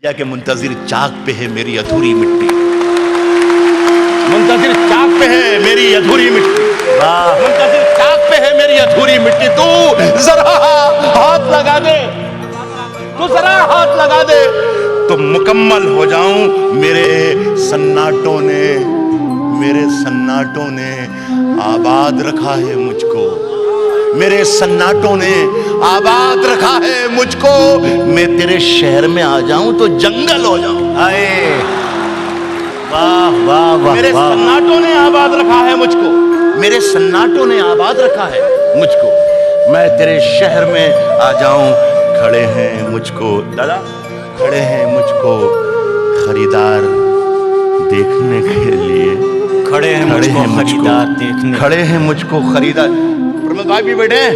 या कि मुंतजिर चाक पे है मेरी अधूरी मिट्टी, मुंतजिर चाक पे है मेरी अधूरी मिट्टी, मुंतजिर चाक पे है मेरी अधूरी मिट्टी। तू जरा हाथ लगा दे, तू जरा हाथ लगा दे तो मुकम्मल हो जाऊं। मेरे सन्नाटों ने आबाद रखा है मुझको, मेरे सन्नाटों ने आबाद रखा है मुझको। मैं तेरे शहर में आ जाऊं तो जंगल हो जाऊं। आए वाह वाह वाह, मेरे सन्नाटों ने आबाद रखा है मुझको, मेरे सन्नाटों ने आबाद रखा है मुझको। मैं तेरे शहर में आ जाऊं। खड़े हैं मुझको दादा, खड़े हैं मुझको खरीदार देखने के लिए, खड़े हैं मुझको खरीदार देखने, खड़े हैं मुझको खरीदार। प्रमोद भाई भी बैठे हैं।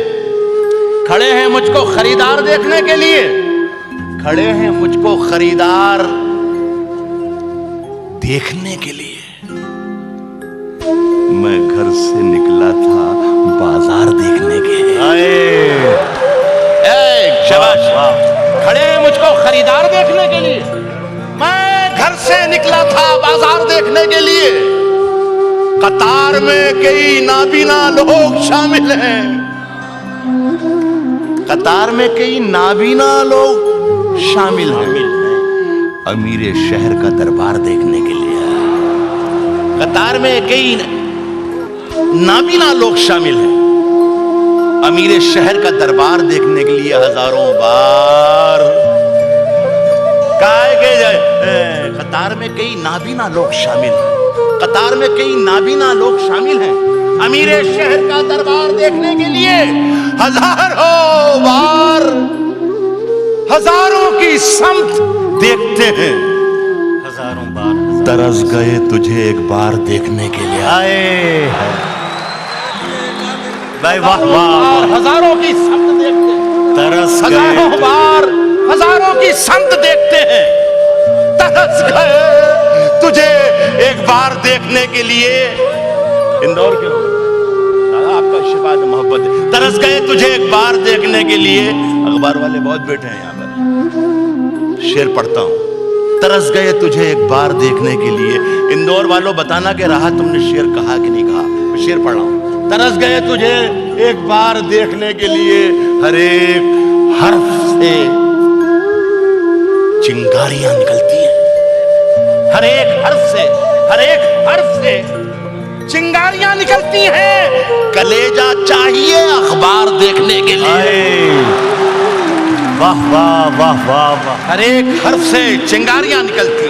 खड़े हैं मुझको खरीदार देखने के लिए, खड़े हैं मुझको खरीदार देखने के लिए। मैं घर से निकला था बाजार देखने के लिए। शाबाश, खड़े हैं मुझको खरीदार देखने के लिए। मैं घर से निकला था बाजार देखने के लिए। कतार में कई नाबीना लोग शामिल हैं, कतार में कई नाबीना लोग शामिल हैं। अमीर शहर का दरबार देखने के लिए कतार में कई नाबीना लोग शामिल हैं। अमीर शहर का दरबार देखने के लिए हजारों बार काहे के जाए। कतार में कई नाबीना लोग शामिल हैं, कतार में कई नाबीना लोग शामिल हैं। अमीर शहर का दरबार देखने के लिए हजारों बार, हजारों की समत देखते हैं। हजारों बार तरस गए तुझे एक बार देखने के लिए। आए भाई वाह वाह, हजारों की समत देखते हैं। तरस हजारों गए बार हजारों की समत देखते हैं। तरस गए तुझे एक बार देखने के लिए। इंदौर के लोग दादा आपका आशीर्वाद मोहब्बत है। तरस गए तुझे एक बार देखने के लिए। अखबार वाले बहुत बैठे हैं यहाँ पर, शेर पढ़ता हूँ। तरस गए तुझे एक बार देखने के लिए। इंदौर वालों बताना कि रहा तुमने शेर कहा कि नहीं कहा। मैं शेर पढ़ रहा हूँ। तरस गए तुझे एक बार देखने के लिए। हर एक हर्फ से चिंगारियां निकलती हैं। हर एक हर्फ से, हर एक हर्फ से चिंगारियां निकलती हैं। कलेजा चाहिए अखबार देखने के लिए। वाह वाह वाह वाह वाह, हर एक हर्फ से चिंगारियां निकलती